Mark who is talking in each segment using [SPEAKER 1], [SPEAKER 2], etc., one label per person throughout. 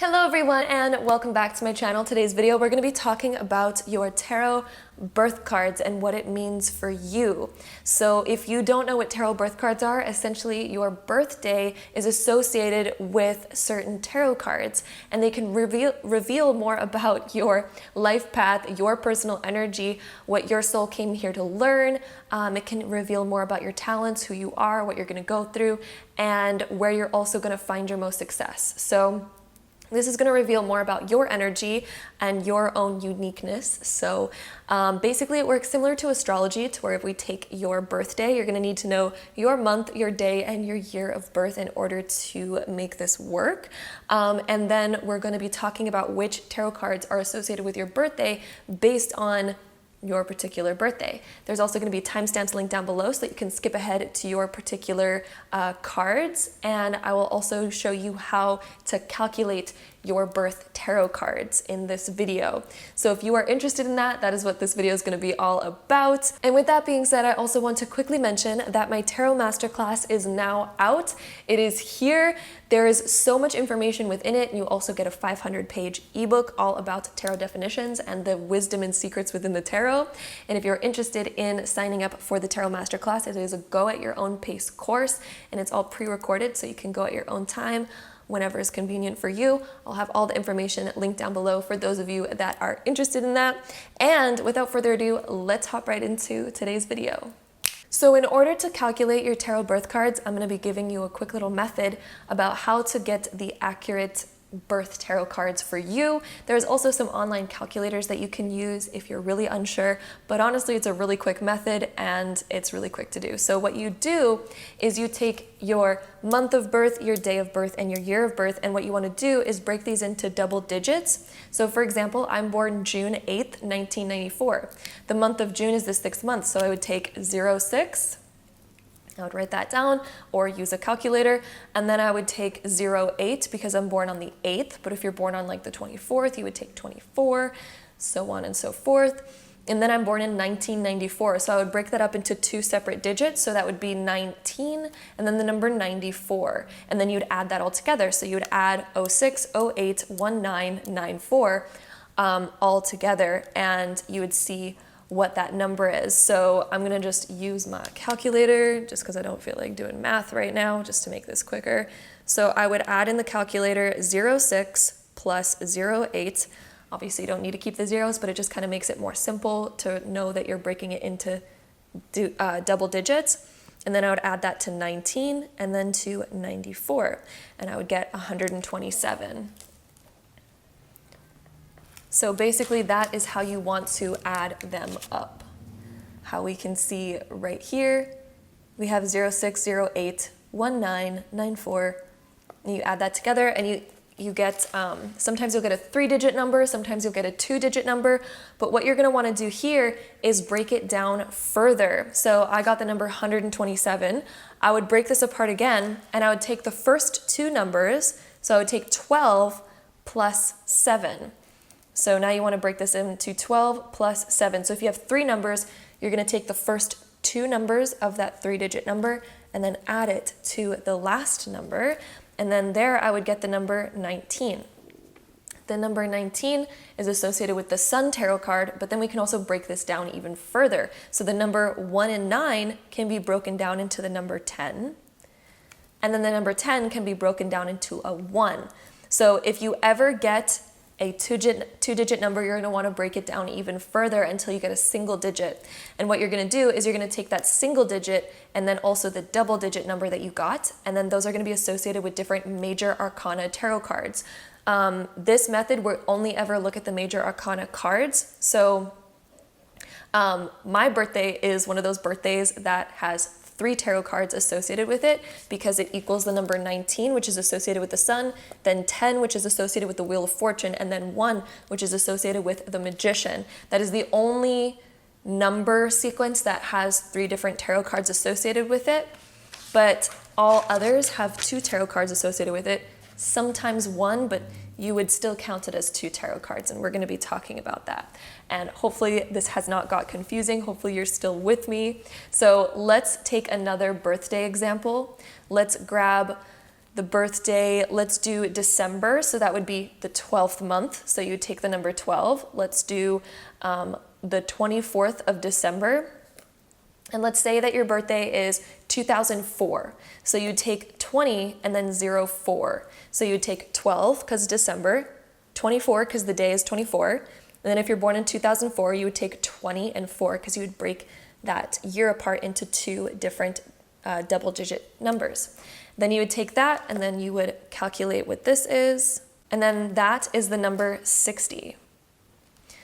[SPEAKER 1] Hello everyone and welcome back to my channel. Today's video we're going to be talking about your tarot birth cards and what it means for you. So if you don't know what tarot birth cards are, essentially your birthday is associated with certain tarot cards and they can reveal more about your life path, your personal energy, what your soul came here to learn. It can reveal more about your talents, who you are, what you're going to go through, and where you're also going to find your most success. So this is going to reveal more about your energy and your own uniqueness. So basically it works similar to astrology, to where if we take your birthday, you're going to need to know your month, your day, and your year of birth in order to make this work. And then we're going to be talking about which tarot cards are associated with your birthday based on your particular birthday. There's also going to be timestamps linked down below so that you can skip ahead to your particular cards, and I will also show you how to calculate your birth tarot cards in this video. So if you are interested in that, that is what this video is going to be all about. And with that being said, I also want to quickly mention that my tarot masterclass is now out. It is here. There is so much information within it. You also get a 500-page ebook all about tarot definitions and the wisdom and secrets within the tarot. And if you're interested in signing up for the tarot masterclass, it is a go at your own pace course, and it's all pre-recorded so you can go at your own time whenever is convenient for you. I'll have all the information linked down below for those of you that are interested in that. And without further ado, let's hop right into today's video. So in order to calculate your tarot birth cards, I'm going to be giving you a quick little method about how to get the accurate birth tarot cards for you. There's also some online calculators that you can use if you're really unsure, but honestly it's a really quick method and it's really quick to do. So what you do is you take your month of birth, your day of birth, and your year of birth, and what you want to do is break these into double digits. So for example, I'm born June 8th, 1994. The month of June is the 6th month, so I would take 06, I would write that down or use a calculator, and then I would take 08 because I'm born on the 8th, but if you're born on like the 24th, you would take 24, so on and so forth. And then I'm born in 1994, so I would break that up into two separate digits, so that would be 19 and then the number 94, and then you'd add that all together. So you would add 06, 08, 19, 94 all together, and you would see what that number is. So I'm gonna just use my calculator just because I don't feel like doing math right now, just to make this quicker. So I would add in the calculator 06 plus 08. Obviously you don't need to keep the zeros, but it just kind of makes it more simple to know that you're breaking it into double digits. And then I would add that to 19 and then to 94, and I would get 127. So basically that is how you want to add them up. How we can see right here, we have 06, 08, 19, 94, and you add that together and you get, sometimes you'll get a 3-digit number, sometimes you'll get a 2-digit number, but what you're gonna wanna do here is break it down further. So I got the number 127. I would break this apart again, and I would take the first two numbers, so I would take 12 plus 7. So now you want to break this into 12 plus 7. So if you have three numbers, you're going to take the first two numbers of that 3-digit number and then add it to the last number. And then there I would get the number 19. The number 19 is associated with the Sun Tarot card, but then we can also break this down even further. So the number 1 and 9 can be broken down into the number 10. And then the number 10 can be broken down into a 1. So if you ever get a two-digit number, you're going to want to break it down even further until you get a single digit. And what you're going to do is you're going to take that single digit and then also the double-digit number that you got, and then those are going to be associated with different major arcana tarot cards. This method will only ever look at the major arcana cards. So my birthday is one of those birthdays that has 3 tarot cards associated with it because it equals the number 19, which is associated with the Sun, then 10, which is associated with the Wheel of Fortune, and then 1, which is associated with the Magician. That is the only number sequence that has 3 different tarot cards associated with it, but all others have 2 tarot cards associated with it, sometimes 1, but you would still count it as 2 tarot cards, and we're going to be talking about that. And hopefully this has not got confusing. Hopefully you're still with me. So let's take another birthday example. Let's grab the birthday, let's do December, so that would be the 12th month, so you take the number 12. Let's do the 24th of December, and let's say that your birthday is 2004, so you take 20 and then 04. So you take 12 because December, 24 because the day is 24, and then if you're born in 2004, you would take 20 and 4 because you would break that year apart into two different double-digit numbers. Then you would take that and then you would calculate what this is, and then that is the number 60.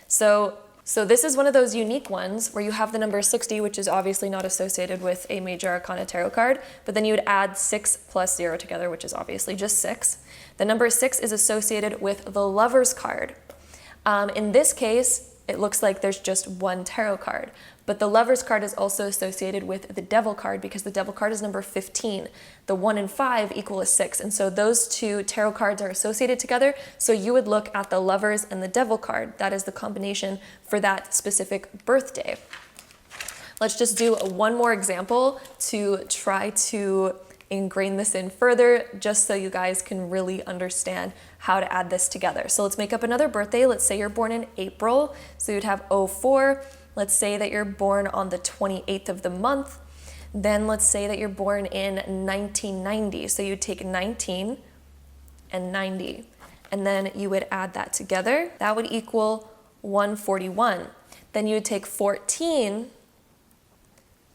[SPEAKER 1] So this is one of those unique ones where you have the number 60, which is obviously not associated with a major arcana tarot card, but then you would add 6 plus 0 together, which is obviously just 6. The number 6 is associated with the Lover's card. In this case, it looks like there's just one tarot card, but the Lover's card is also associated with the Devil card because the Devil card is number 15. The 1 and 5 equal a 6, and so those two tarot cards are associated together, so you would look at the Lover's and the Devil card. That is the combination for that specific birthday. Let's just do one more example to try to ingrain this in further, just so you guys can really understand how to add this together. So let's make up another birthday. Let's say you're born in April, so you'd have 04. Let's say that you're born on the 28th of the month. Then let's say that you're born in 1990, so you'd take 19 and 90, and then you would add that together. That would equal 141. Then you would take 14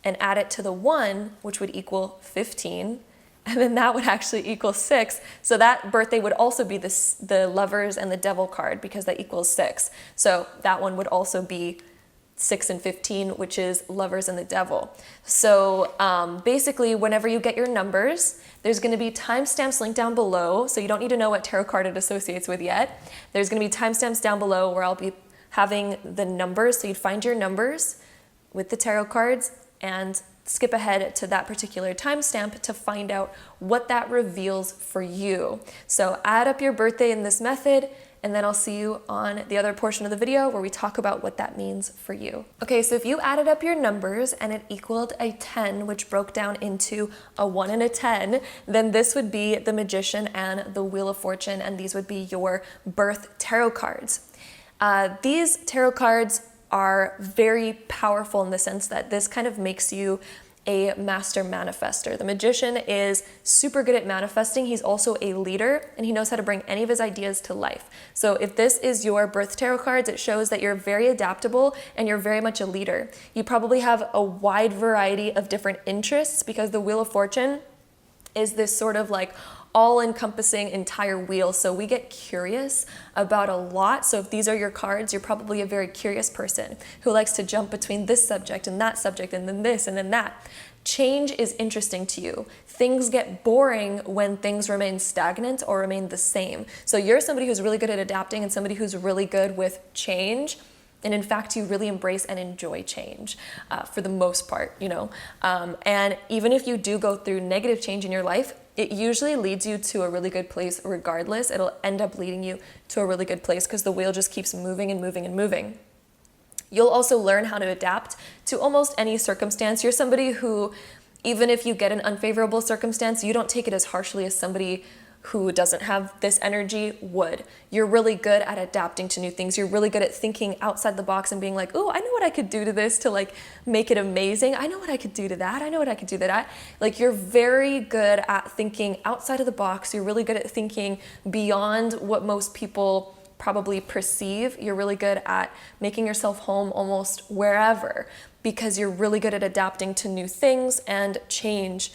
[SPEAKER 1] and add it to the 1, which would equal 15, and then that would actually equal 6. So that birthday would also be the Lovers and the Devil card because that equals 6. So that one would also be 6 and 15, which is Lovers and the Devil. So basically, whenever you get your numbers, there's going to be timestamps linked down below, so you don't need to know what tarot card it associates with yet. There's going to be timestamps down below where I'll be having the numbers, so you'd find your numbers with the tarot cards and skip ahead to that particular timestamp to find out what that reveals for you. So add up your birthday in this method, and then I'll see you on the other portion of the video where we talk about what that means for you. Okay, so if you added up your numbers and it equaled a 10, which broke down into a 1 and a 10, then this would be the Magician and the Wheel of Fortune, and these would be your birth tarot cards. These tarot cards are very powerful in the sense that this kind of makes you a master manifester. The Magician is super good at manifesting. He's also a leader, and he knows how to bring any of his ideas to life. So if this is your birth tarot cards, it shows that you're very adaptable and you're very much a leader. You probably have a wide variety of different interests because the Wheel of Fortune is this sort of like all-encompassing entire wheel. So we get curious about a lot. So if these are your cards, you're probably a very curious person who likes to jump between this subject and that subject and then this and then that. Change is interesting to you. Things get boring when things remain stagnant or remain the same. So you're somebody who's really good at adapting and somebody who's really good with change. And in fact, you really embrace and enjoy change for the most part, you know. And even if you do go through negative change in your life, it usually leads you to a really good place regardless. It'll end up leading you to a really good place because the wheel just keeps moving and moving and moving. You'll also learn how to adapt to almost any circumstance. You're somebody who, even if you get an unfavorable circumstance, you don't take it as harshly as somebody who doesn't have this energy would. You're really good at adapting to new things. You're really good at thinking outside the box and being like, oh, I know what I could do to this to like make it amazing. I know what I could do to that. I know what I could do to that. Like you're very good at thinking outside of the box. You're really good at thinking beyond what most people probably perceive. You're really good at making yourself home almost wherever because you're really good at adapting to new things and change.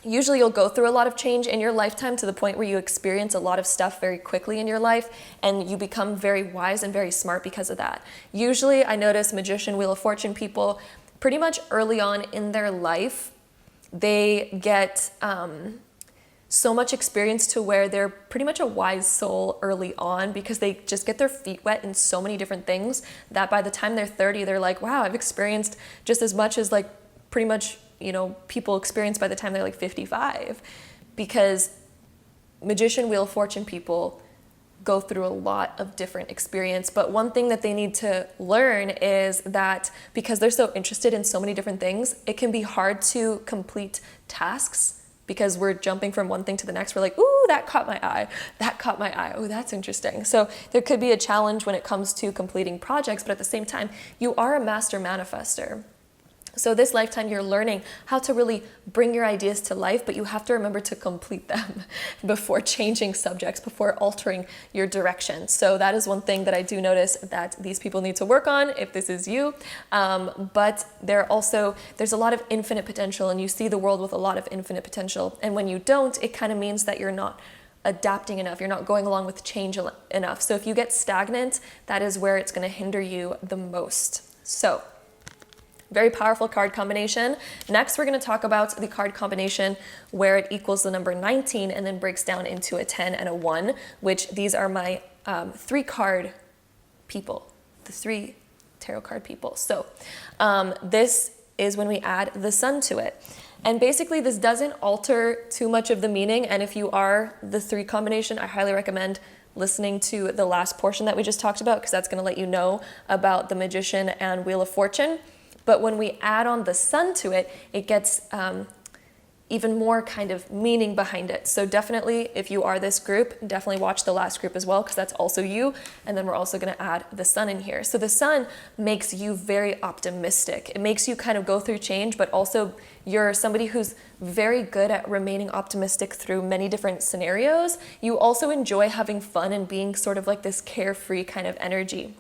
[SPEAKER 1] Usually you'll go through a lot of change in your lifetime to the point where you experience a lot of stuff very quickly in your life and you become very wise and very smart because of that. Usually I notice Magician, Wheel of Fortune people pretty much early on in their life, they get so much experience to where they're pretty much a wise soul early on because they just get their feet wet in so many different things that by the time they're 30, they're like, wow, I've experienced just as much as like pretty much, you know, people experience by the time they're like 55, because Magician, Wheel of Fortune people go through a lot of different experience. But one thing that they need to learn is that because they're so interested in so many different things, it can be hard to complete tasks because we're jumping from one thing to the next. We're like, ooh, that caught my eye. That caught my eye. Oh, that's interesting. So there could be a challenge when it comes to completing projects, but at the same time, you are a master manifester. So this lifetime, you're learning how to really bring your ideas to life, but you have to remember to complete them before changing subjects, before altering your direction. So that is one thing that I do notice that these people need to work on if this is you. But there's a lot of infinite potential, and you see the world with a lot of infinite potential. And when you don't, it kind of means that you're not adapting enough. You're not going along with change enough. So if you get stagnant, that is where it's going to hinder you the most. So very powerful card combination. Next, we're going to talk about the card combination where it equals the number 19 and then breaks down into a 10 and a 1, which these are my 3 card people, the 3 tarot card people. So this is when we add the sun to it. And basically, this doesn't alter too much of the meaning. And if you are the 3 combination, I highly recommend listening to the last portion that we just talked about, because that's going to let you know about the Magician and Wheel of Fortune. But when we add on the sun to it, it gets even more kind of meaning behind it. So definitely, if you are this group, definitely watch the last group as well, because that's also you. And then we're also going to add the sun in here. So the sun makes you very optimistic. It makes you kind of go through change, but also you're somebody who's very good at remaining optimistic through many different scenarios. You also enjoy having fun and being sort of like this carefree kind of energy.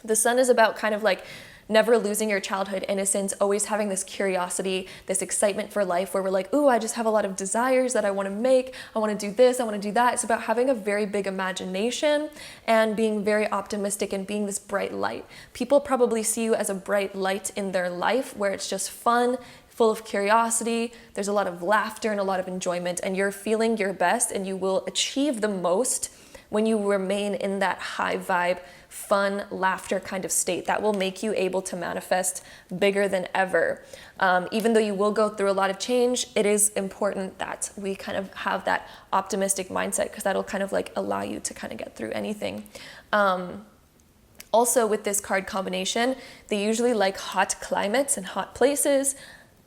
[SPEAKER 1] The sun is about kind of like never losing your childhood innocence, always having this curiosity, this excitement for life where we're like, ooh, I just have a lot of desires that I want to make. I want to do this, I want to do that. It's about having a very big imagination and being very optimistic and being this bright light. People probably see you as a bright light in their life where it's just fun, full of curiosity. There's a lot of laughter and a lot of enjoyment, and you're feeling your best, and you will achieve the most when you remain in that high vibe, fun, laughter kind of state. That will make you able to manifest bigger than ever. Even though you will go through a lot of change, it is important that we kind of have that optimistic mindset, because that'll kind of like allow you to kind of get through anything. Also with this card combination, they usually like hot climates and hot places,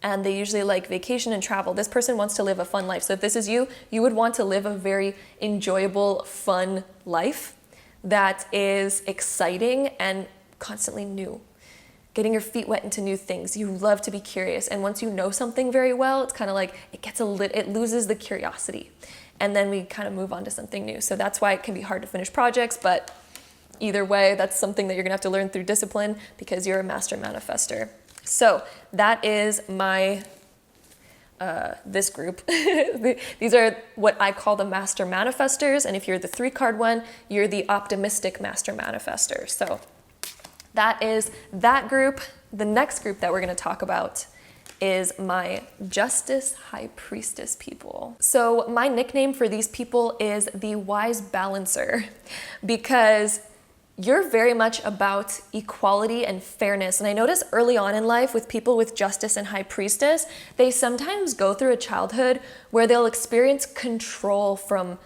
[SPEAKER 1] and they usually like vacation and travel. This person wants to live a fun life. So if this is you, you would want to live a very enjoyable, fun life that is exciting and constantly new. Getting your feet wet into new things. You love to be curious. And once you know something very well, it's kind of like it loses the curiosity. And then we kind of move on to something new. So that's why it can be hard to finish projects, but either way, that's something that you're gonna have to learn through discipline, because you're a master manifester. So that is my, this group. These are what I call the master manifestors. And if you're the 3 card one, you're the optimistic master manifester. So that is that group. The next group that we're going to talk about is my Justice High Priestess people. So my nickname for these people is the Wise Balancer, because you're very much about equality and fairness. And I notice early on in life with people with Justice and High Priestess, they sometimes go through a childhood where they'll experience control from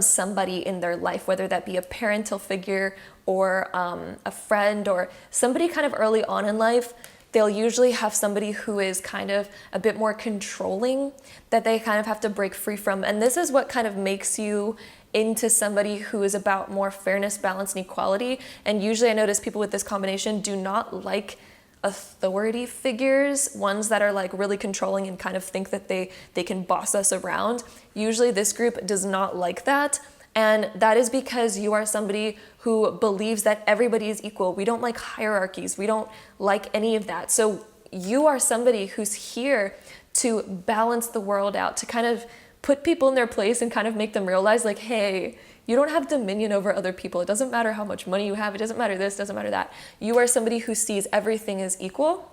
[SPEAKER 1] somebody in their life, whether that be a parental figure or a friend or somebody kind of early on in life. They'll usually have somebody who is kind of a bit more controlling that they kind of have to break free from. And this is what kind of makes you into somebody who is about more fairness, balance, and equality. And usually I notice people with this combination do not like authority figures, ones that are like really controlling and kind of think that they can boss us around. Usually this group does not like that. And that is because you are somebody who believes that everybody is equal. We don't like hierarchies. We don't like any of that. So you are somebody who's here to balance the world out, to kind of put people in their place and kind of make them realize like, hey, you don't have dominion over other people. It doesn't matter how much money you have. It doesn't matter this, doesn't matter that. You are somebody who sees everything as equal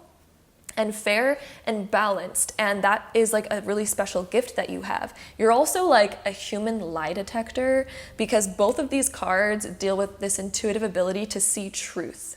[SPEAKER 1] and fair and balanced. And that is like a really special gift that you have. You're also like a human lie detector, because both of these cards deal with this intuitive ability to see truth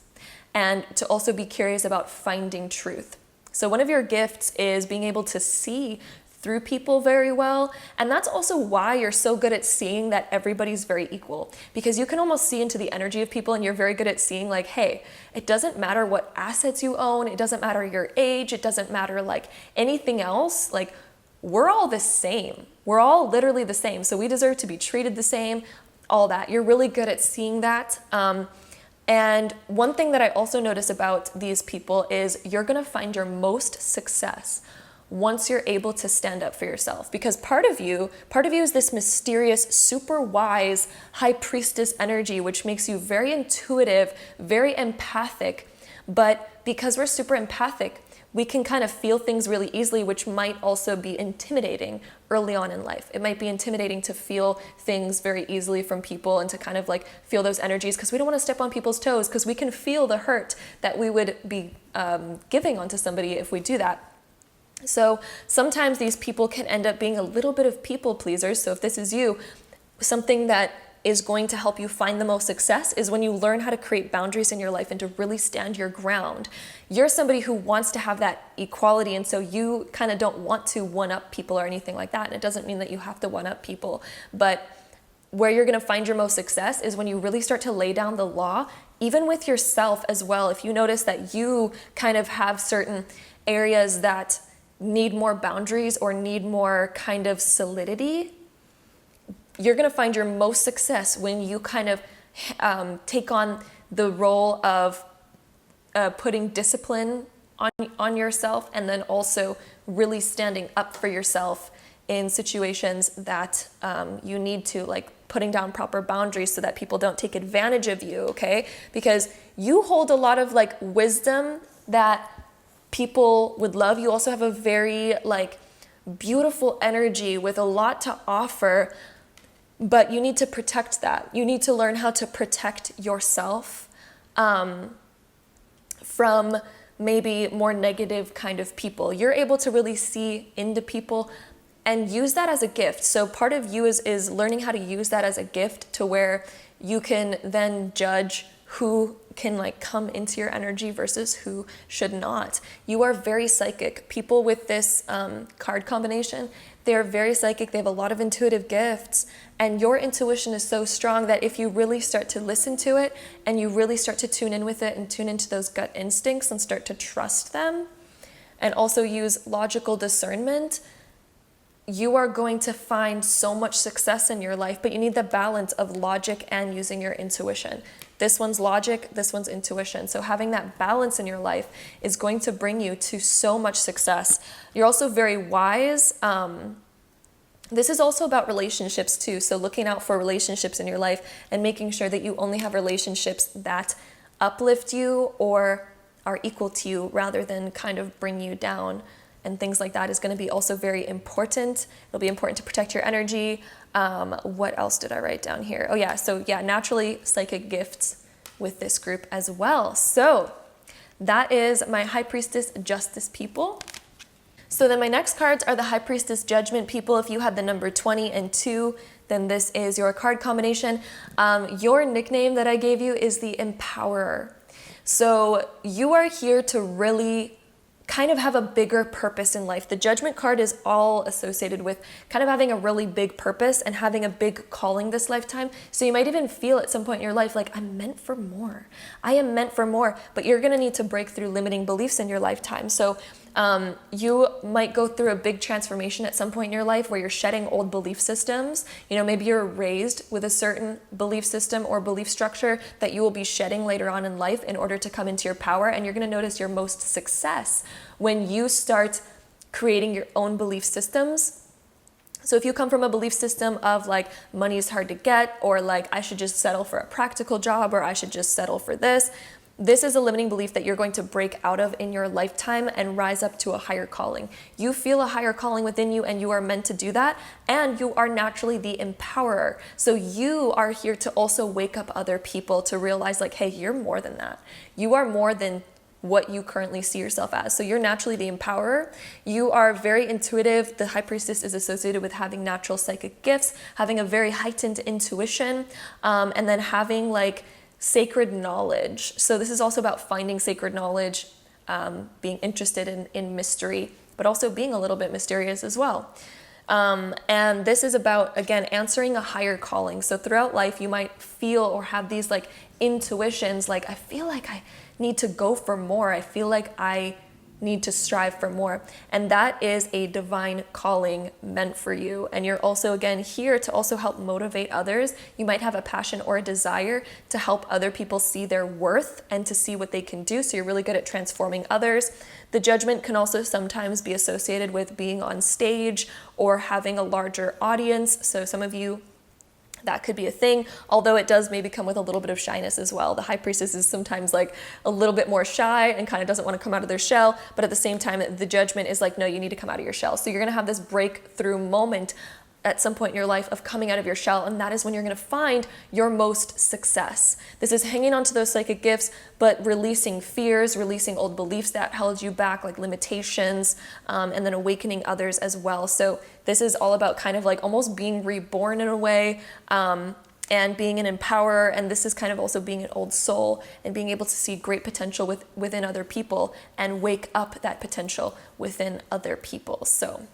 [SPEAKER 1] and to also be curious about finding truth. So one of your gifts is being able to see through people very well. And that's also why you're so good at seeing that everybody's very equal, because you can almost see into the energy of people, and you're very good at seeing like, hey, it doesn't matter what assets you own. It doesn't matter your age. It doesn't matter like anything else. Like we're all the same. We're all literally the same. So we deserve to be treated the same, all that. You're really good at seeing that. And one thing that I also notice about these people is you're gonna find your most success once you're able to stand up for yourself. Because part of you is this mysterious, super wise high priestess energy, which makes you very intuitive, very empathic. But because we're super empathic, we can kind of feel things really easily, which might also be intimidating early on in life. It might be intimidating to feel things very easily from people and to kind of like feel those energies, because we don't want to step on people's toes, because we can feel the hurt that we would be giving onto somebody if we do that. So sometimes these people can end up being a little bit of people pleasers. So if this is you, something that is going to help you find the most success is when you learn how to create boundaries in your life and to really stand your ground. You're somebody who wants to have that equality, and so you kind of don't want to one-up people or anything like that. And it doesn't mean that you have to one-up people, but where you're going to find your most success is when you really start to lay down the law, even with yourself as well. If you notice that you kind of have certain areas that need more boundaries or need more kind of solidity, you're going to find your most success when you kind of take on the role of putting discipline on yourself, and then also really standing up for yourself in situations that you need to, like putting down proper boundaries so that people don't take advantage of you, okay? Because you hold a lot of like wisdom that people would love. You also have a very like beautiful energy with a lot to offer, but you need to protect that. You need to learn how to protect yourself from maybe more negative kind of people. You're able to really see into people and use that as a gift. So part of you is learning how to use that as a gift, to where you can then judge who can like come into your energy versus who should not. You are very psychic. People with this card combination, they're very psychic. They have a lot of intuitive gifts, and your intuition is so strong that if you really start to listen to it and you really start to tune in with it and tune into those gut instincts and start to trust them and also use logical discernment, you are going to find so much success in your life. But you need the balance of logic and using your intuition. This one's logic, this one's intuition. So having that balance in your life is going to bring you to so much success. You're also very wise. This is also about relationships too. So looking out for relationships in your life and making sure that you only have relationships that uplift you or are equal to you rather than kind of bring you down. And things like that is going to be also very important. It'll be important to protect your energy. What else did I write down here? Oh yeah, so yeah, naturally psychic gifts with this group as well. So that is my High Priestess Justice people. So then my next cards are the High Priestess Judgment people. If you had the number 20 and 2, then this is your card combination. Your nickname that I gave you is the Empowerer. So you are here to really kind of have a bigger purpose in life. The Judgment card is all associated with kind of having a really big purpose and having a big calling this lifetime. So you might even feel at some point in your life like, I'm meant for more. I am meant for more. But you're going to need to break through limiting beliefs in your lifetime. So you might go through a big transformation at some point in your life where you're shedding old belief systems. You know, maybe you're raised with a certain belief system or belief structure that you will be shedding later on in life in order to come into your power. And you're going to notice your most success when you start creating your own belief systems. So if you come from a belief system of like money is hard to get, or like I should just settle for a practical job, or I should just settle for this, this is a limiting belief that you're going to break out of in your lifetime and rise up to a higher calling. You feel a higher calling within you, and you are meant to do that. And you are naturally the empowerer. So you are here to also wake up other people to realize like, hey, you're more than that. You are more than what you currently see yourself as. So you're naturally the empowerer. You are very intuitive. The High Priestess is associated with having natural psychic gifts, having a very heightened intuition, and then having like sacred knowledge. So this is also about finding sacred knowledge, being interested in mystery, but also being a little bit mysterious as well. And this is about, again, answering a higher calling. So throughout life, you might feel or have these like intuitions, like I feel like I need to go for more. I feel like I need to strive for more. And that is a divine calling meant for you. And you're also, again, here to also help motivate others. You might have a passion or a desire to help other people see their worth and to see what they can do. So you're really good at transforming others. The Judgment can also sometimes be associated with being on stage or having a larger audience. So some of you, that could be a thing, although it does maybe come with a little bit of shyness as well. The High Priestess is sometimes like a little bit more shy and kind of doesn't want to come out of their shell, but at the same time, the Judgment is like, no, you need to come out of your shell. So you're going to have this breakthrough moment at some point in your life of coming out of your shell, and that is when you're going to find your most success. This is hanging on to those psychic gifts, but releasing fears, releasing old beliefs that held you back, like limitations, and then awakening others as well. So this is all about kind of like almost being reborn in a way, and being an empowerer, and this is kind of also being an old soul and being able to see great potential within other people and wake up that potential within other people. So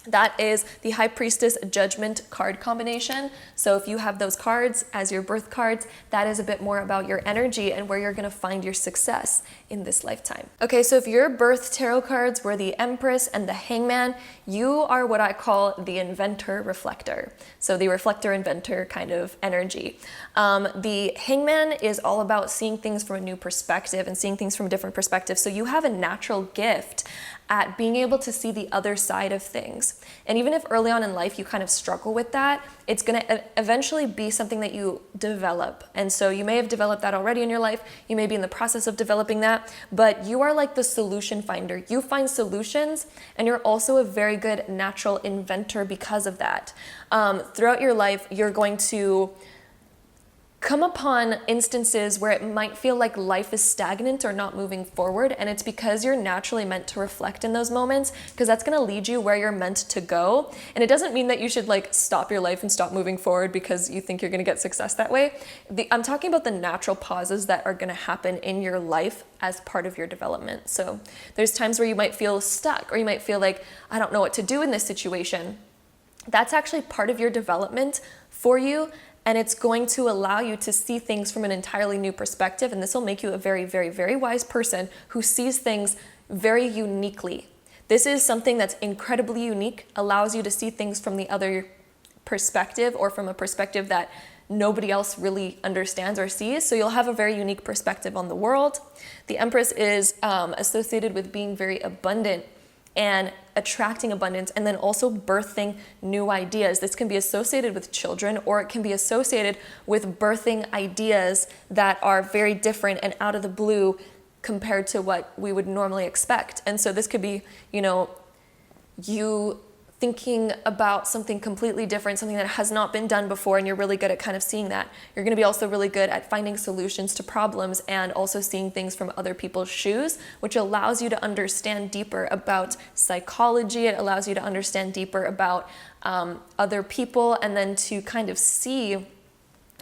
[SPEAKER 1] that is the High Priestess Judgment card combination. So if you have those cards as your birth cards, that is a bit more about your energy and where you're going to find your success in this lifetime. Okay, so if your birth tarot cards were the Empress and the Hangman, you are what I call the inventor reflector. So the reflector inventor kind of energy. The Hangman is all about seeing things from a new perspective and seeing things from a different perspective. So you have a natural gift at being able to see the other side of things. And even if early on in life you kind of struggle with that, it's going to eventually be something that you develop. And so you may have developed that already in your life. You may be in the process of developing that, but you are like the solution finder. You find solutions, and you're also a very good natural inventor because of that. Throughout your life, you're going to come upon instances where it might feel like life is stagnant or not moving forward, and it's because you're naturally meant to reflect in those moments, because that's going to lead you where you're meant to go. And it doesn't mean that you should like stop your life and stop moving forward because you think you're going to get success that way. I'm talking about the natural pauses that are going to happen in your life as part of your development. So there's times where you might feel stuck, or you might feel like, I don't know what to do in this situation. That's actually part of your development for you. And it's going to allow you to see things from an entirely new perspective. And this will make you a very, very, very wise person who sees things very uniquely. This is something that's incredibly unique, allows you to see things from the other perspective, or from a perspective that nobody else really understands or sees. So you'll have a very unique perspective on the world. The Empress is associated with being very abundant and attracting abundance, and then also birthing new ideas. This can be associated with children, or it can be associated with birthing ideas that are very different and out of the blue compared to what we would normally expect. And so this could be, you thinking about something completely different, something that has not been done before, and you're really good at kind of seeing that. You're going to be also really good at finding solutions to problems and also seeing things from other people's shoes, which allows you to understand deeper about psychology. It allows you to understand deeper about other people, and then to kind of see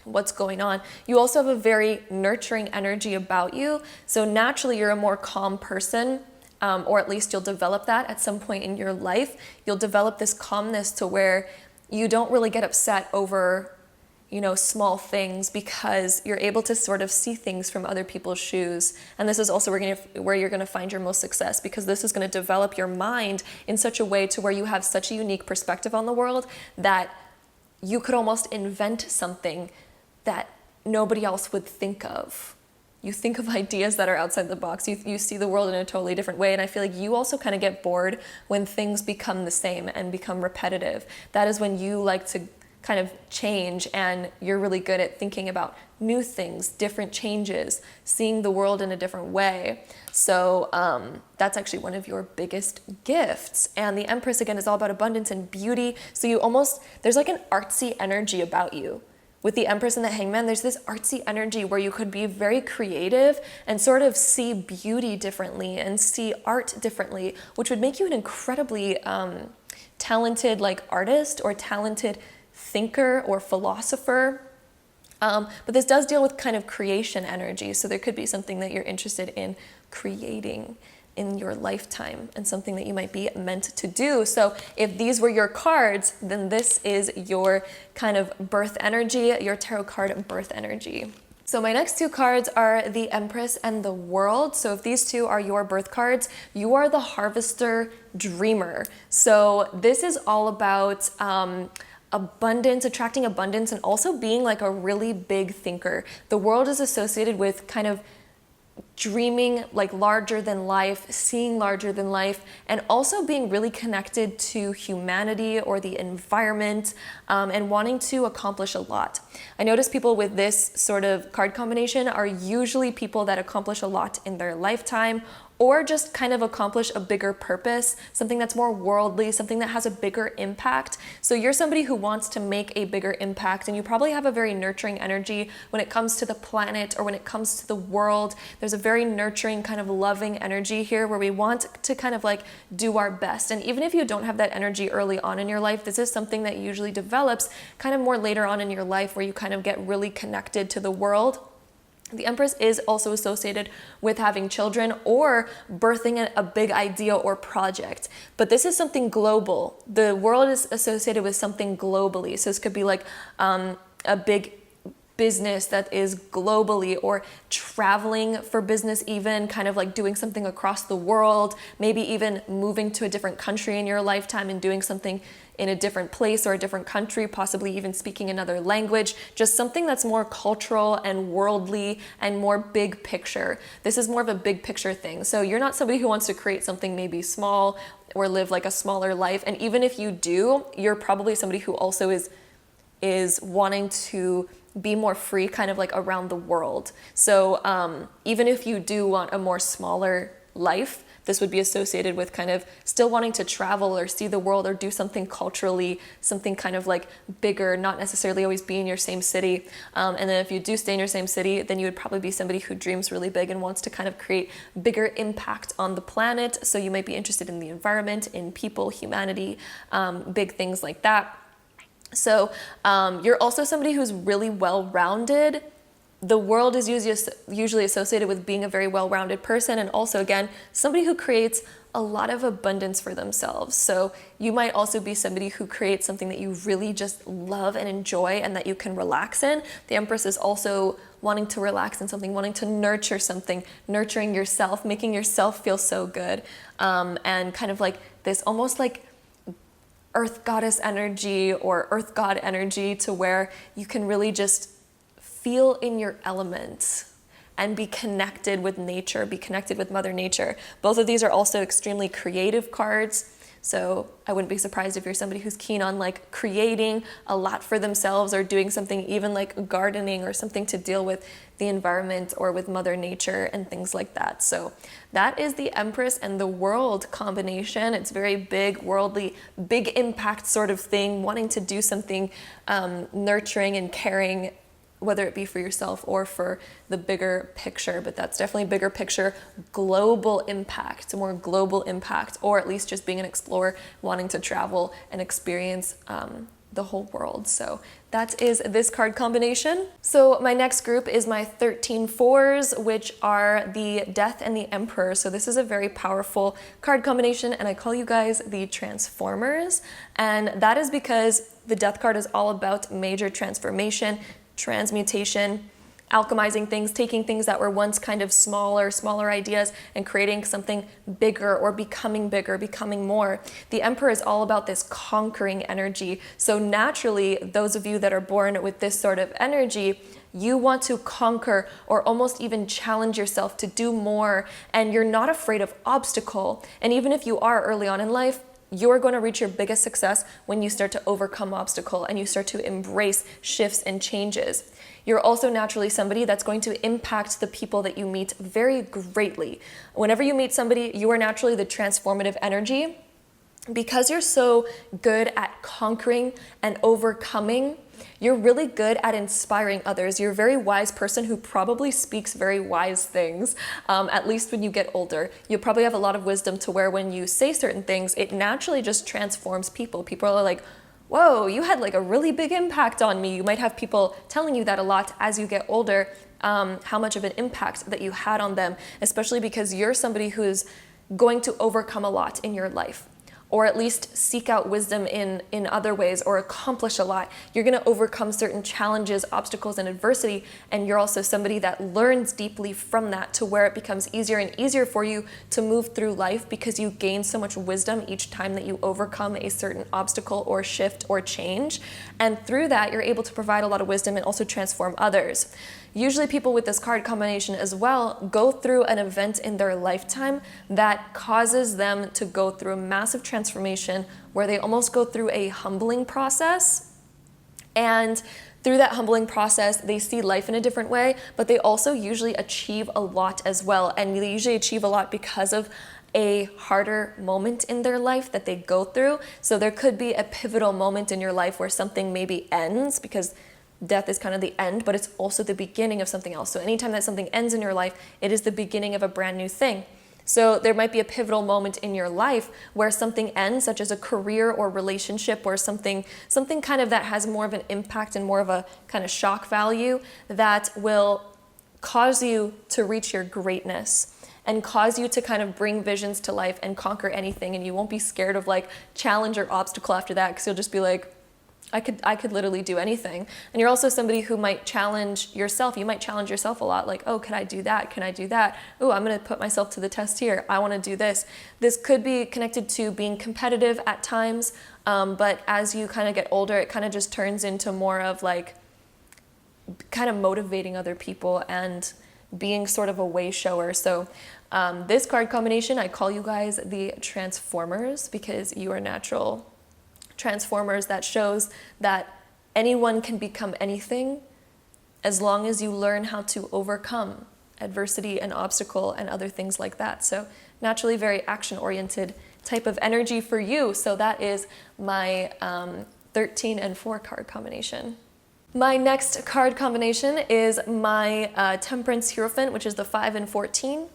[SPEAKER 1] what's going on. You also have a very nurturing energy about you. So naturally, you're a more calm person. Or at least you'll develop that at some point in your life. You'll develop this calmness to where you don't really get upset over, small things, because you're able to sort of see things from other people's shoes. And this is also where you're going to find your most success, because this is going to develop your mind in such a way to where you have such a unique perspective on the world that you could almost invent something that nobody else would think of. You think of ideas that are outside the box. You see the world in a totally different way. And I feel like you also kind of get bored when things become the same and become repetitive. That is when you like to kind of change, and you're really good at thinking about new things, different changes, seeing the world in a different way. So that's actually one of your biggest gifts. And the Empress, again, is all about abundance and beauty. So there's like an artsy energy about you. With the Empress and the Hangman, there's this artsy energy where you could be very creative and sort of see beauty differently and see art differently, which would make you an incredibly talented artist or talented thinker or philosopher. But this does deal with kind of creation energy. So there could be something that you're interested in creating in your lifetime, and something that you might be meant to do. So if these were your cards, then this is your kind of birth energy, your tarot card birth energy. So my next two cards are the Empress and the World. So if these two are your birth cards, you are the Harvester Dreamer. So this is all about abundance, attracting abundance, and also being like a really big thinker. The World is associated with kind of dreaming like larger than life, seeing larger than life, and also being really connected to humanity or the environment, and wanting to accomplish a lot. I notice people with this sort of card combination are usually people that accomplish a lot in their lifetime, or just kind of accomplish a bigger purpose, something that's more worldly, something that has a bigger impact. So you're somebody who wants to make a bigger impact, and you probably have a very nurturing energy when it comes to the planet or when it comes to the world. There's a very nurturing kind of loving energy here where we want to kind of like do our best. And even if you don't have that energy early on in your life, this is something that usually develops kind of more later on in your life where you kind of get really connected to the world. The Empress is also associated with having children or birthing a big idea or project. But this is something global. The World is associated with something globally. So this could be like a big business that is globally, or traveling for business, even kind of like doing something across the world, maybe even moving to a different country in your lifetime and doing something in a different place or a different country, possibly even speaking another language, just something that's more cultural and worldly and more big picture. This is more of a big picture thing. So you're not somebody who wants to create something maybe small or live like a smaller life. And even if you do, you're probably somebody who also is wanting to be more free kind of like around the world. So even if you do want a more smaller life, this would be associated with kind of still wanting to travel or see the world or do something culturally, something kind of like bigger, not necessarily always be in your same city. And then if you do stay in your same city, then you would probably be somebody who dreams really big and wants to kind of create bigger impact on the planet. So you might be interested in the environment, in people, humanity, big things like that. So you're also somebody who's really well-rounded. The World is usually associated with being a very well-rounded person, and also, again, somebody who creates a lot of abundance for themselves. So you might also be somebody who creates something that you really just love and enjoy and that you can relax in. The Empress is also wanting to relax in something, wanting to nurture something, nurturing yourself, making yourself feel so good, and kind of like this almost like earth goddess energy or earth god energy, to where you can really just feel in your element and be connected with nature, be connected with Mother Nature. Both of these are also extremely creative cards. So I wouldn't be surprised if you're somebody who's keen on like creating a lot for themselves or doing something even like gardening or something to deal with the environment or with Mother Nature and things like that. So that is the Empress and the World combination. It's very big, worldly, big impact sort of thing, wanting to do something nurturing and caring, whether it be for yourself or for the bigger picture. But that's definitely bigger picture, global impact, more global impact, or at least just being an explorer, wanting to travel and experience the whole world. So that is this card combination. So my next group is my 13 fours, which are the Death and the Emperor. So this is a very powerful card combination, and I call you guys the Transformers. And that is because the Death card is all about major transformation, transmutation, alchemizing things, taking things that were once kind of smaller ideas and creating something bigger or becoming bigger, becoming more. The Emperor is all about this conquering energy. So naturally, those of you that are born with this sort of energy, you want to conquer or almost even challenge yourself to do more, and you're not afraid of obstacle. And even if you are early on in life, you're going to reach your biggest success when you start to overcome obstacle and you start to embrace shifts and changes. You're also naturally somebody that's going to impact the people that you meet very greatly. Whenever you meet somebody, you are naturally the transformative energy. Because you're so good at conquering and overcoming, you're really good at inspiring others. You're a very wise person who probably speaks very wise things, at least when you get older. You probably have a lot of wisdom to where when you say certain things, it naturally just transforms people. People are like, whoa, you had like a really big impact on me. You might have people telling you that a lot as you get older, how much of an impact that you had on them, especially because you're somebody who's going to overcome a lot in your life. or at least seek out wisdom in other ways, or accomplish a lot. You're going to overcome certain challenges, obstacles, and adversity, and you're also somebody that learns deeply from that, to where it becomes easier and easier for you to move through life because you gain so much wisdom each time that you overcome a certain obstacle or shift or change. And through that, you're able to provide a lot of wisdom and also transform others. Usually people with this card combination as well go through an event in their lifetime that causes them to go through a massive transformation, where they almost go through a humbling process. And through that humbling process, they see life in a different way, but they also usually achieve a lot as well. And they usually achieve a lot because of a harder moment in their life that they go through. So there could be a pivotal moment in your life where something maybe ends, because death is kind of the end, but it's also the beginning of something else. So anytime that something ends in your life, it is the beginning of a brand new thing. So there might be a pivotal moment in your life where something ends, such as a career or relationship, or something kind of that has more of an impact and more of a kind of shock value, that will cause you to reach your greatness and cause you to kind of bring visions to life and conquer anything. And you won't be scared of like challenge or obstacle after that, because you'll just be like, I could literally do anything. And you're also somebody who might challenge yourself. You might challenge yourself a lot, like, oh, can I do that? Can I do that? Oh, I'm gonna put myself to the test here. I wanna do this. This could be connected to being competitive at times, but as you kind of get older, it kind of just turns into more of like kind of motivating other people and being sort of a way shower. So this card combination, I call you guys the Transformers, because you are natural Transformers. That shows that anyone can become anything as long as you learn how to overcome adversity and obstacle and other things like that. So naturally very action-oriented type of energy for you. So that is my 13 and 4 card combination. My next card combination is my Temperance Hierophant, which is the 5 and 14.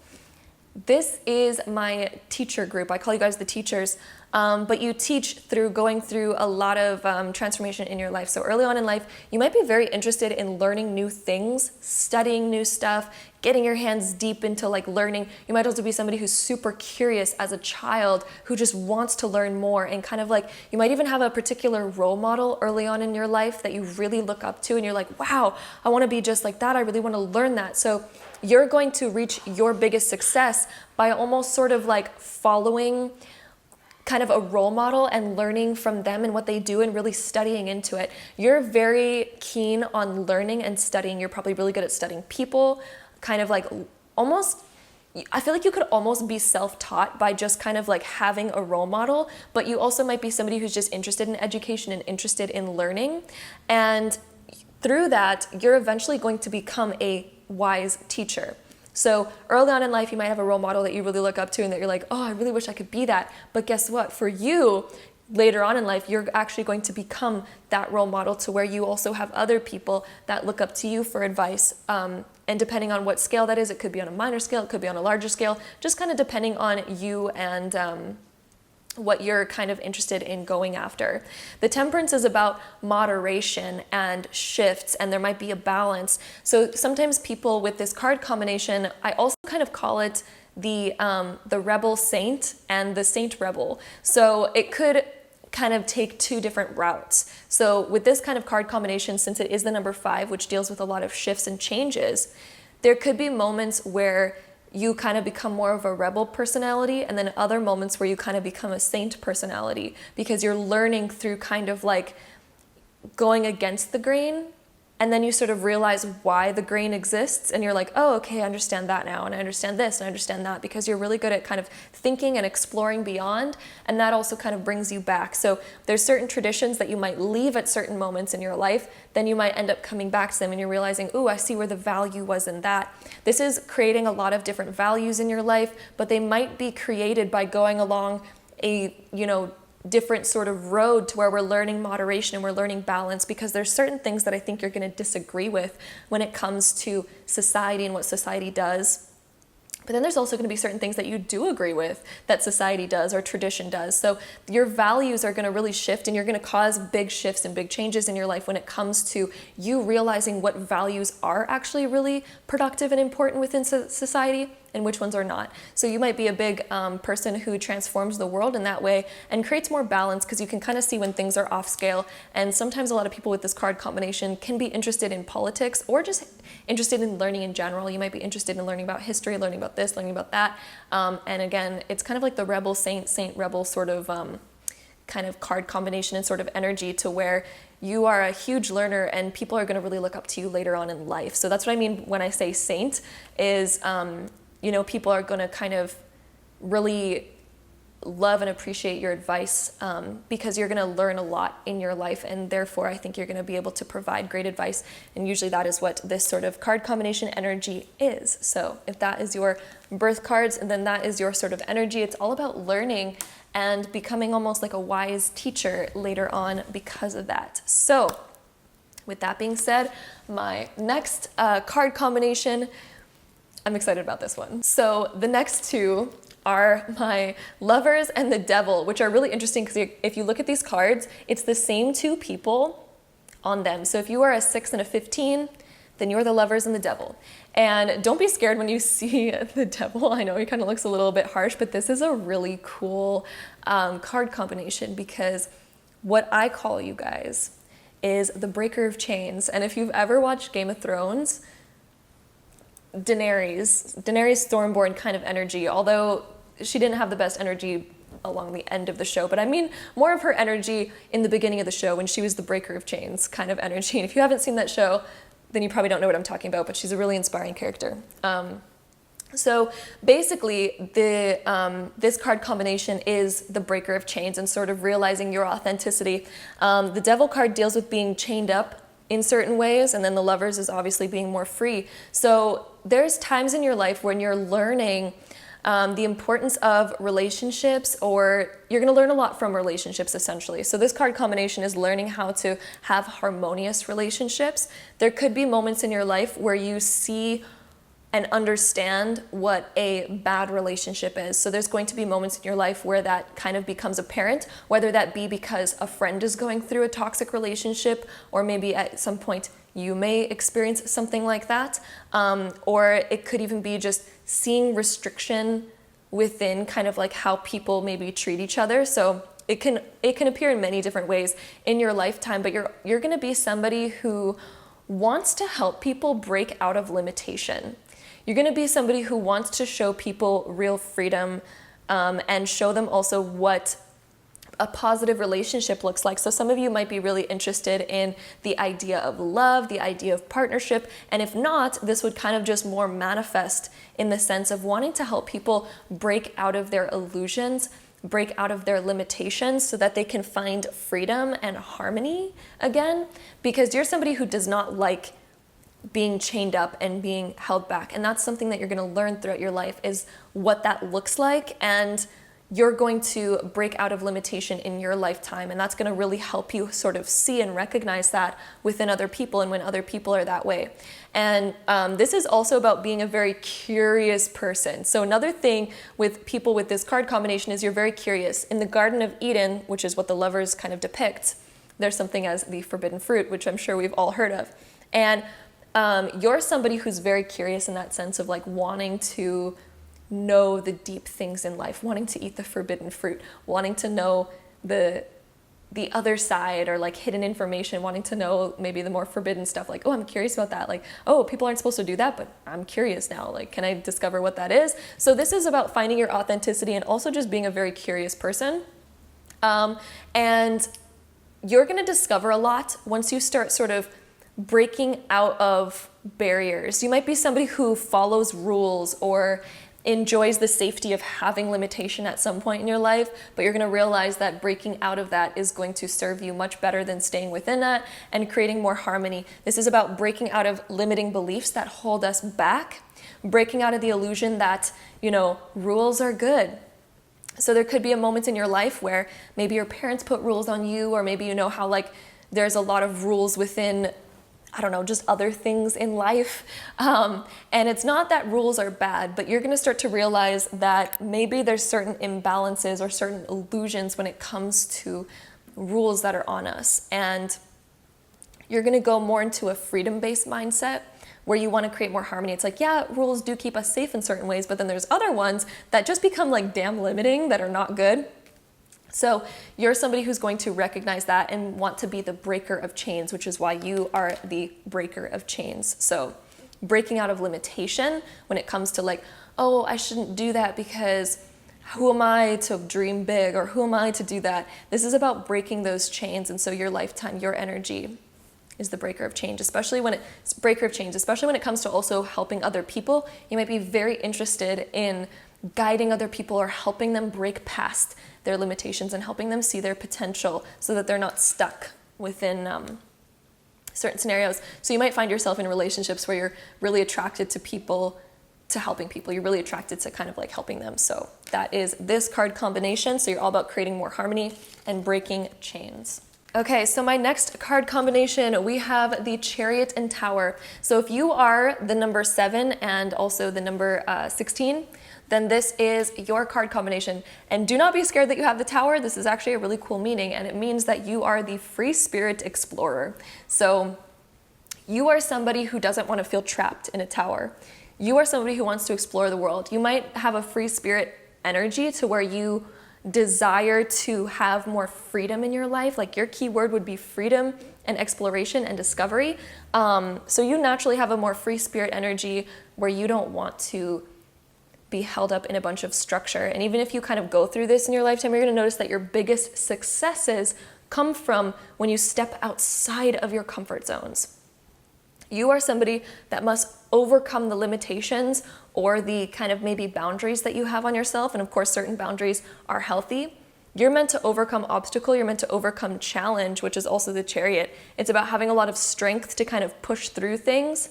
[SPEAKER 1] This is my teacher group. I call you guys the teachers. But you teach through going through a lot of transformation in your life. So early on in life, you might be very interested in learning new things, studying new stuff, getting your hands deep into like learning. You might also be somebody who's super curious as a child, who just wants to learn more, and kind of like, you might even have a particular role model early on in your life that you really look up to, and you're like, wow, I want to be just like that. I really want to learn that. So you're going to reach your biggest success by almost sort of like following kind of a role model and learning from them and what they do and really studying into it. You're very keen on learning and studying. You're probably really good at studying people, kind of like almost, I feel like you could almost be self-taught by just kind of like having a role model, but you also might be somebody who's just interested in education and interested in learning. And through that, you're eventually going to become a wise teacher. So early on in life, you might have a role model that you really look up to and that you're like, oh, I really wish I could be that. But guess what? For you, later on in life, you're actually going to become that role model, to where you also have other people that look up to you for advice. And depending on what scale that is, it could be on a minor scale, it could be on a larger scale, just kind of depending on you and what you're kind of interested in going after. The Temperance is about moderation and shifts, and there might be a balance. So sometimes people with this card combination, I also kind of call it the Rebel Saint and the Saint Rebel. So it could kind of take two different routes. So with this kind of card combination, since it is the number 5, which deals with a lot of shifts and changes, there could be moments where you kind of become more of a rebel personality, and then other moments where you kind of become a saint personality, because you're learning through kind of like going against the grain, and then you sort of realize why the grain exists, and you're like, oh, okay, I understand that now, and I understand this, and I understand that, because you're really good at kind of thinking and exploring beyond, and that also kind of brings you back. So there's certain traditions that you might leave at certain moments in your life, then you might end up coming back to them, and you're realizing, ooh, I see where the value was in that. This is creating a lot of different values in your life, but they might be created by going along a, different sort of road to where we're learning moderation and we're learning balance, because there's certain things that I think you're going to disagree with when it comes to society and what society does. But then there's also going to be certain things that you do agree with that society does or tradition does. So your values are going to really shift, and you're going to cause big shifts and big changes in your life when it comes to you realizing what values are actually really productive and important within society, and which ones are not. So you might be a big person who transforms the world in that way and creates more balance, because you can kind of see when things are off scale. And sometimes a lot of people with this card combination can be interested in politics or just interested in learning in general. You might be interested in learning about history, learning about this, learning about that. And again, it's kind of like the rebel saint, saint rebel sort of kind of card combination and sort of energy, to where you are a huge learner and people are going to really look up to you later on in life. So that's what I mean when I say saint, is, you know, people are going to kind of really love and appreciate your advice, because you're going to learn a lot in your life, and therefore I think you're going to be able to provide great advice, and usually that is what this sort of card combination energy is. So if that is your birth cards, and then that is your sort of energy, it's all about learning and becoming almost like a wise teacher later on because of that. So with that being said, my next card combination, I'm excited about this one. So the next two are my Lovers and the Devil, which are really interesting because if you look at these cards, it's the same two people on them. So if you are a 6 and a 15, then you're the Lovers and the Devil. And don't be scared when you see the Devil. I know he kind of looks a little bit harsh, but this is a really cool card combination, because what I call you guys is the Breaker of Chains. And if you've ever watched Game of Thrones, Daenerys Stormborn kind of energy, although she didn't have the best energy along the end of the show, but I mean more of her energy in the beginning of the show when she was the Breaker of Chains kind of energy. And if you haven't seen that show, then you probably don't know what I'm talking about, but she's a really inspiring character. So basically, this card combination is the Breaker of Chains and sort of realizing your authenticity. The Devil card deals with being chained up in certain ways, and then the Lovers is obviously being more free. So there's times in your life when you're learning the importance of relationships, or you're going to learn a lot from relationships essentially. So this card combination is learning how to have harmonious relationships. There could be moments in your life where you see and understand what a bad relationship is. So there's going to be moments in your life where that kind of becomes apparent, whether that be because a friend is going through a toxic relationship, or maybe at some point you may experience something like that. Or it could even be just seeing restriction within kind of like how people maybe treat each other. So it can appear in many different ways in your lifetime, but you're gonna be somebody who wants to help people break out of limitation. You're going to be somebody who wants to show people real freedom, and show them also what a positive relationship looks like. So some of you might be really interested in the idea of love, the idea of partnership, and if not, this would kind of just more manifest in the sense of wanting to help people break out of their illusions, break out of their limitations, so that they can find freedom and harmony again, because you're somebody who does not like being chained up and being held back. And that's something that you're going to learn throughout your life, is what that looks like. And you're going to break out of limitation in your lifetime. And that's going to really help you sort of see and recognize that within other people and when other people are that way. And this is also about being a very curious person. So another thing with people with this card combination is you're very curious. In the Garden of Eden, which is what the Lovers kind of depicts, there's something as the forbidden fruit, which I'm sure we've all heard of. And you're somebody who's very curious in that sense of like wanting to know the deep things in life, wanting to eat the forbidden fruit, wanting to know the other side, or like hidden information, wanting to know maybe the more forbidden stuff, like, oh, I'm curious about that. Like, oh, people aren't supposed to do that, but I'm curious now. Like, can I discover what that is? So this is about finding your authenticity and also just being a very curious person. And you're going to discover a lot once you start sort of breaking out of barriers. You might be somebody who follows rules or enjoys the safety of having limitation at some point in your life, but you're going to realize that breaking out of that is going to serve you much better than staying within that and creating more harmony. This is about breaking out of limiting beliefs that hold us back, breaking out of the illusion that, you know, rules are good. So there could be a moment in your life where maybe your parents put rules on you, or maybe you know how like there's a lot of rules within, I don't know, just other things in life. And it's not that rules are bad, but you're going to start to realize that maybe there's certain imbalances or certain illusions when it comes to rules that are on us. And you're going to go more into a freedom-based mindset, where you want to create more harmony. It's like, yeah, rules do keep us safe in certain ways, but then there's other ones that just become like damn limiting, that are not good. So you're somebody who's going to recognize that and want to be the breaker of chains, which is why you are the breaker of chains. So breaking out of limitation when it comes to like, oh, I shouldn't do that because who am I to dream big, or who am I to do that? This is about breaking those chains. And so your lifetime, your energy is the breaker of change, especially when it comes to also helping other people. You might be very interested in guiding other people or helping them break past their limitations and helping them see their potential so that they're not stuck within certain scenarios. So you might find yourself in relationships where you're really attracted to people, to helping people. You're really attracted to kind of like helping them. So that is this card combination. So you're all about creating more harmony and breaking chains. Okay, so my next card combination, we have the Chariot and Tower. So if you are the number 7 and also the number 16, then this is your card combination. And do not be scared that you have the Tower. This is actually a really cool meaning, and it means that you are the free spirit explorer. So you are somebody who doesn't want to feel trapped in a tower. You are somebody who wants to explore the world. You might have a free spirit energy to where you desire to have more freedom in your life. Like your key word would be freedom and exploration and discovery. So you naturally have a more free spirit energy where you don't want to be held up in a bunch of structure. And even if you kind of go through this in your lifetime, you're going to notice that your biggest successes come from when you step outside of your comfort zones. You are somebody that must overcome the limitations or the kind of maybe boundaries that you have on yourself. And of course, certain boundaries are healthy. You're meant to overcome obstacle. You're meant to overcome challenge, which is also the Chariot. It's about having a lot of strength to kind of push through things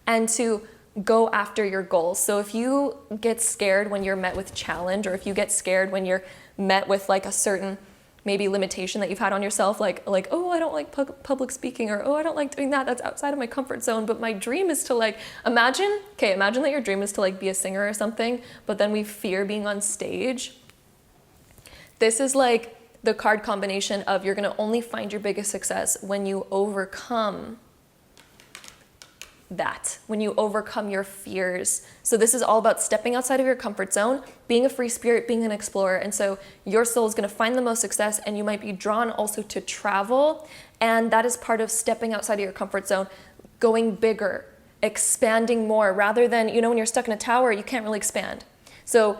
[SPEAKER 1] and to go after your goals. So if you get scared when you're met with challenge, or if you get scared when you're met with like a certain maybe limitation that you've had on yourself, like, oh, I don't like public speaking, or oh, I don't like doing that. That's outside of my comfort zone. But my dream is to like, imagine that your dream is to like be a singer or something, but then we fear being on stage. This is like the card combination of you're going to only find your biggest success when you overcome that, when you overcome your fears. So this is all about stepping outside of your comfort zone, being a free spirit, being an explorer. And so your soul is going to find the most success, and you might be drawn also to travel. And that is part of stepping outside of your comfort zone, going bigger, expanding more, rather than, when you're stuck in a tower, you can't really expand. So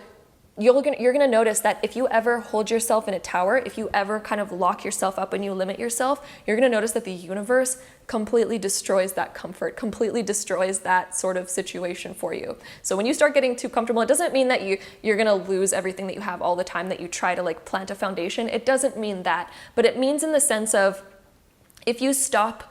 [SPEAKER 1] you're going to notice that if you ever hold yourself in a tower, if you ever kind of lock yourself up and you limit yourself, you're going to notice that the universe completely destroys that comfort, completely destroys that sort of situation for you. So when you start getting too comfortable, it doesn't mean that you're going to lose everything that you have all the time, that you try to like plant a foundation. It doesn't mean that, but it means in the sense of if you stop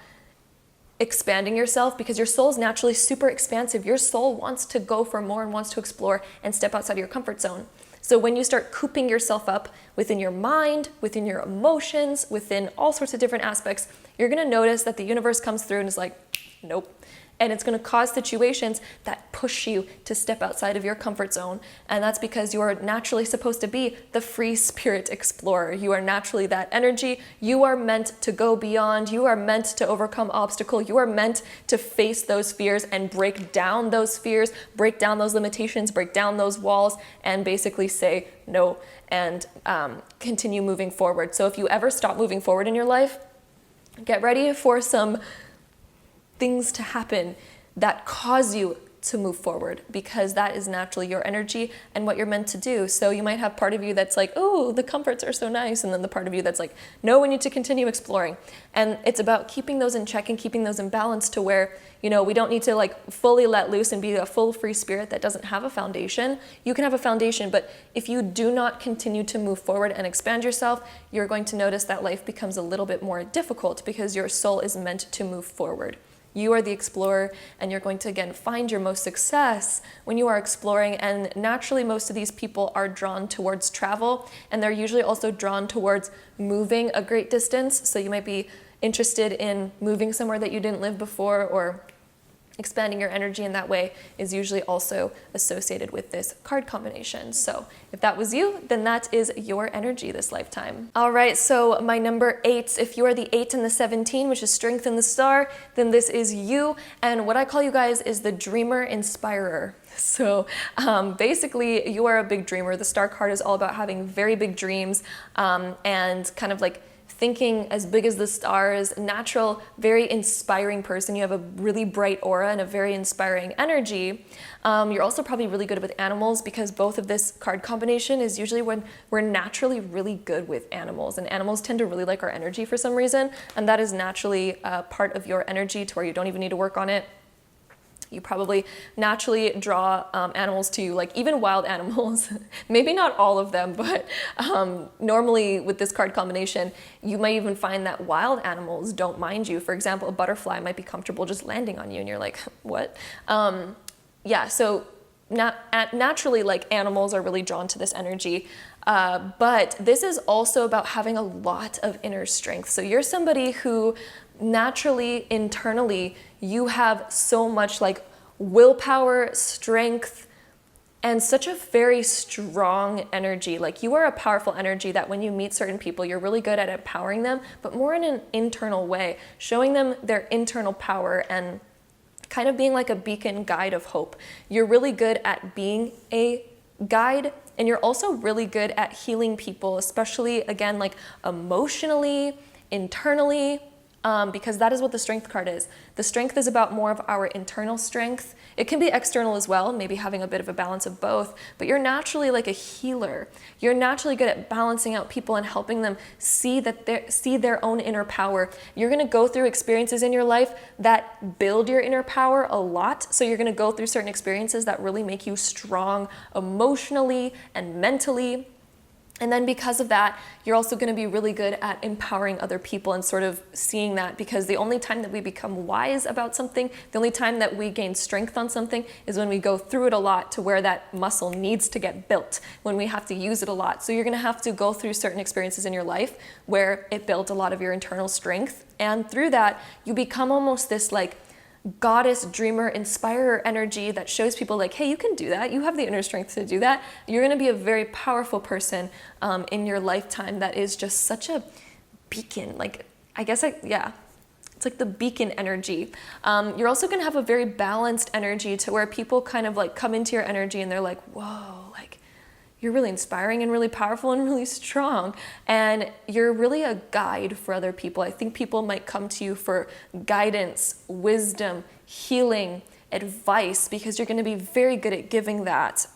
[SPEAKER 1] expanding yourself, because your soul is naturally super expansive. Your soul wants to go for more and wants to explore and step outside of your comfort zone. So when you start cooping yourself up within your mind, within your emotions, within all sorts of different aspects, you're going to notice that the universe comes through and is like, nope. And it's going to cause situations that push you to step outside of your comfort zone. And that's because you are naturally supposed to be the free spirit explorer. You are naturally that energy. You are meant to go beyond. You are meant to overcome obstacle. You are meant to face those fears and break down those fears, break down those limitations, break down those walls, and basically say no and continue moving forward. So if you ever stop moving forward in your life, get ready for some things to happen that cause you to move forward, because that is naturally your energy and what you're meant to do. So you might have part of you that's like, oh, the comforts are so nice. And then the part of you that's like, no, we need to continue exploring. And it's about keeping those in check and keeping those in balance to where, we don't need to like fully let loose and be a full free spirit that doesn't have a foundation. You can have a foundation, but if you do not continue to move forward and expand yourself, you're going to notice that life becomes a little bit more difficult, because your soul is meant to move forward. You are the explorer, and you're going to, again, find your most success when you are exploring. And naturally, most of these people are drawn towards travel, and they're usually also drawn towards moving a great distance. So you might be interested in moving somewhere that you didn't live before, or expanding your energy in that way is usually also associated with this card combination. So if that was you, then that is your energy this lifetime. All right, so my number 8, if you are the 8 and the 17, which is strength in the star, then this is you. And what I call you guys is the dreamer inspirer. So basically you are a big dreamer. The star card is all about having very big dreams and kind of like thinking as big as the stars, natural, very inspiring person. You have a really bright aura and a very inspiring energy. You're also probably really good with animals because both of this card combination is usually when we're naturally really good with animals, and animals tend to really like our energy for some reason, and that is naturally part of your energy to where you don't even need to work on it. You probably naturally draw animals to you, like even wild animals. Maybe not all of them, but normally with this card combination, you might even find that wild animals don't mind you. For example, a butterfly might be comfortable just landing on you and you're like, what? Yeah, so naturally, like animals are really drawn to this energy. But this is also about having a lot of inner strength. So you're somebody who naturally, internally, you have so much like willpower, strength, and such a very strong energy. Like you are a powerful energy that when you meet certain people, you're really good at empowering them, but more in an internal way, showing them their internal power and kind of being like a beacon guide of hope. You're really good at being a guide, and you're also really good at healing people, especially again, like emotionally, internally, because that is what the strength card is. The strength is about more of our internal strength. It can be external as well, maybe having a bit of a balance of both, but you're naturally like a healer. You're naturally good at balancing out people and helping them see their own inner power. You're gonna go through experiences in your life that build your inner power a lot. So you're gonna go through certain experiences that really make you strong emotionally and mentally. And then because of that, you're also going to be really good at empowering other people and sort of seeing that, because the only time that we become wise about something, the only time that we gain strength on something is when we go through it a lot to where that muscle needs to get built, when we have to use it a lot. So you're going to have to go through certain experiences in your life where it built a lot of your internal strength. And through that, you become almost this like goddess, dreamer, inspirer energy that shows people like, hey, you can do that. You have the inner strength to do that. You're going to be a very powerful person in your lifetime that is just such a beacon. Like, yeah, it's like the beacon energy. You're also going to have a very balanced energy to where people kind of like come into your energy and they're like, whoa, like, you're really inspiring and really powerful and really strong. And you're really a guide for other people. I think people might come to you for guidance, wisdom, healing, advice, because you're going to be very good at giving that.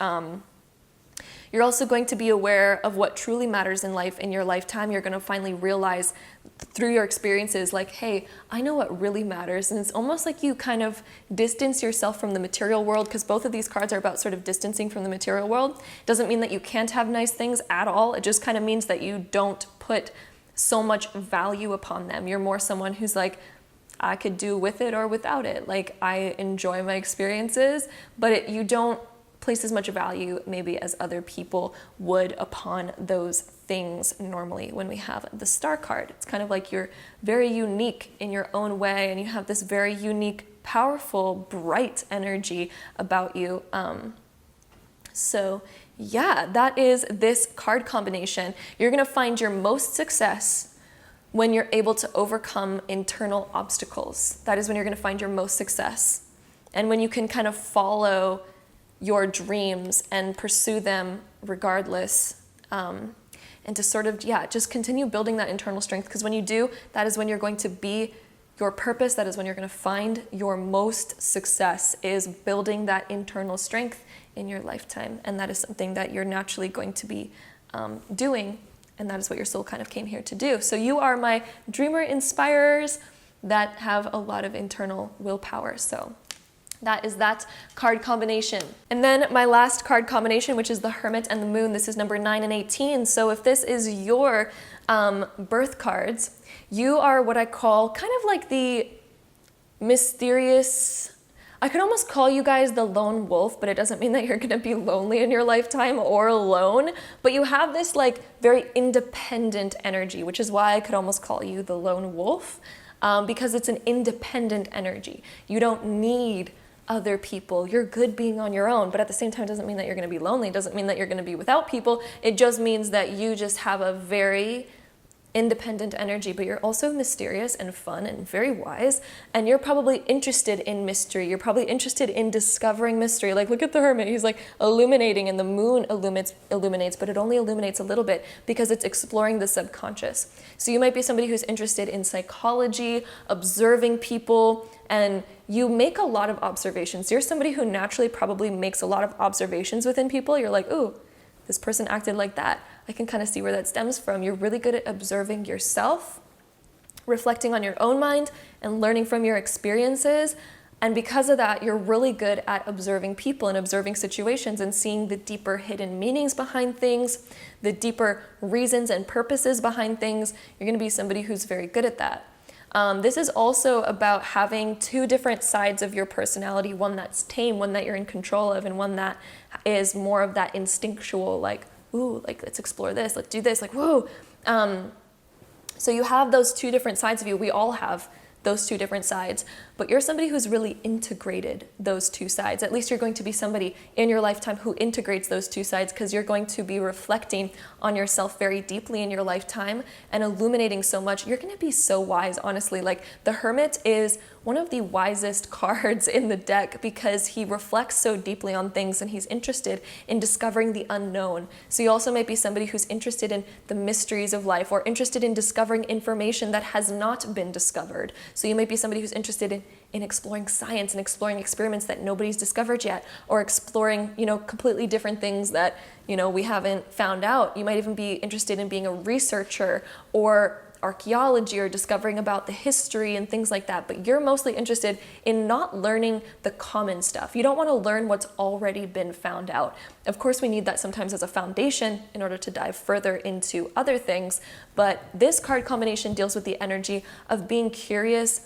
[SPEAKER 1] You're also going to be aware of what truly matters in life in your lifetime. You're going to finally realize through your experiences, like, hey, I know what really matters. And it's almost like you kind of distance yourself from the material world, because both of these cards are about sort of distancing from the material world. Doesn't mean that you can't have nice things at all. It just kind of means that you don't put so much value upon them. You're more someone who's like, I could do with it or without it. Like, I enjoy my experiences, but you don't place as much value maybe as other people would upon those things normally when we have the star card. It's kind of like you're very unique in your own way, and you have this very unique, powerful, bright energy about you. So yeah, that is this card combination. You're going to find your most success when you're able to overcome internal obstacles. That is when you're going to find your most success. And when you can kind of follow your dreams and pursue them regardless, and to sort of, yeah, just continue building that internal strength, because when you do, that is when you're going to be your purpose. That is when you're going to find your most success, is building that internal strength in your lifetime. And that is something that you're naturally going to be doing, and that is what your soul kind of came here to do. So you are my dreamer inspirers that have a lot of internal willpower. So that is that card combination. And then my last card combination, which is the Hermit and the Moon. This is number 9 and 18. So if this is your birth cards, you are what I call kind of like the mysterious, I could almost call you guys the lone wolf, but it doesn't mean that you're going to be lonely in your lifetime or alone. But you have this like very independent energy, which is why I could almost call you the lone wolf. because it's an independent energy. You don't need other people. You're good being on your own, but at the same time, it doesn't mean that you're going to be lonely. It doesn't mean that you're going to be without people. It just means that you just have a very independent energy, but you're also mysterious and fun and very wise, and you're probably interested in mystery. You're probably interested in discovering mystery. Like, look at the Hermit. He's like illuminating, and the moon illuminates, but it only illuminates a little bit because it's exploring the subconscious. So you might be somebody who's interested in psychology, observing people, and you make a lot of observations. You're somebody who naturally probably makes a lot of observations within people. You're like, ooh, this person acted like that. I can kind of see where that stems from. You're really good at observing yourself, reflecting on your own mind, and learning from your experiences. And because of that, you're really good at observing people and observing situations and seeing the deeper hidden meanings behind things, the deeper reasons and purposes behind things. You're going to be somebody who's very good at that. This is also about having two different sides of your personality, one that's tame, one that you're in control of, and one that is more of that instinctual, like, ooh, like, let's explore this, let's do this, like, whoa. So you have those two different sides of you. We all have those two different sides, but you're somebody who's really integrated those two sides. At least you're going to be somebody in your lifetime who integrates those two sides, because you're going to be reflecting on yourself very deeply in your lifetime and illuminating so much. You're going to be so wise, honestly. Like, the Hermit is one of the wisest cards in the deck because he reflects so deeply on things and he's interested in discovering the unknown. So you also might be somebody who's interested in the mysteries of life, or interested in discovering information that has not been discovered. So you might be somebody who's interested in exploring science and exploring experiments that nobody's discovered yet, or exploring, completely different things that, we haven't found out. You might even be interested in being a researcher or archaeology, or discovering about the history and things like that, but you're mostly interested in not learning the common stuff. You don't want to learn what's already been found out. Of course, we need that sometimes as a foundation in order to dive further into other things, but this card combination deals with the energy of being curious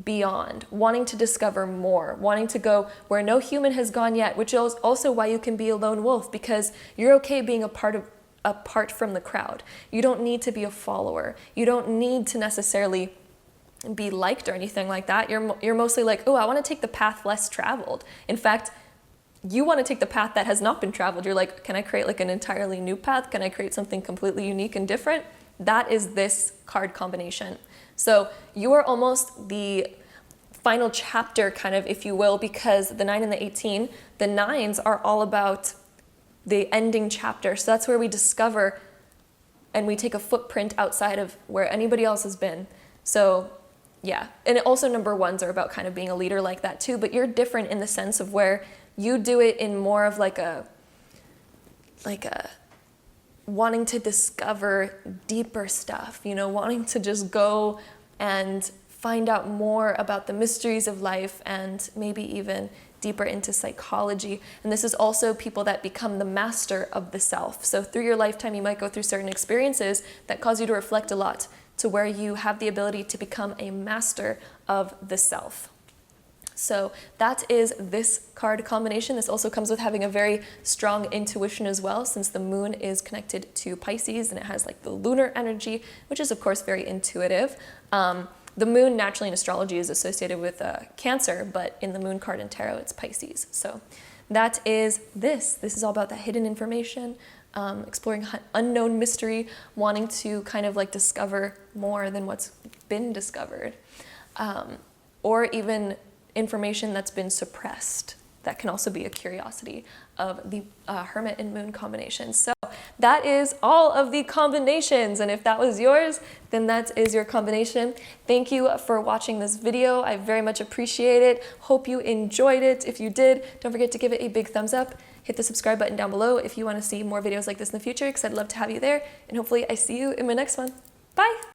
[SPEAKER 1] beyond, wanting to discover more, wanting to go where no human has gone yet, which is also why you can be a lone wolf, because you're okay being apart from the crowd. You don't need to be a follower. You don't need to necessarily be liked or anything like that. You're mostly like, oh, I want to take the path less traveled. In fact, you want to take the path that has not been traveled. You're like, can I create like an entirely new path? Can I create something completely unique and different? That is this card combination. So you are almost the final chapter, kind of, if you will, because the 9 and the 18, the 9s are all about the ending chapter. So that's where we discover and we take a footprint outside of where anybody else has been. So yeah, and also number 1s are about kind of being a leader like that too, but you're different in the sense of where you do it in more of like a wanting to discover deeper stuff, wanting to just go and find out more about the mysteries of life, and maybe even deeper into psychology. And this is also people that become the master of the self. So through your lifetime, you might go through certain experiences that cause you to reflect a lot, to where you have the ability to become a master of the self. So that is this card combination. This also comes with having a very strong intuition as well, since the moon is connected to Pisces and it has like the lunar energy, which is of course very intuitive. The moon naturally in astrology is associated with Cancer, but in the moon card in tarot, it's Pisces. So that is this. This is all about that hidden information, exploring unknown mystery, wanting to kind of like discover more than what's been discovered, or even information that's been suppressed. That can also be a curiosity of the Hermit and Moon combination. So that is all of the combinations, and if that was yours, then that is your combination. Thank you for watching this video. I very much appreciate it. Hope you enjoyed it. If you did, don't forget to give it a big thumbs up. Hit the subscribe button down below if you want to see more videos like this in the future, because I'd love to have you there, and hopefully I see you in my next one. Bye!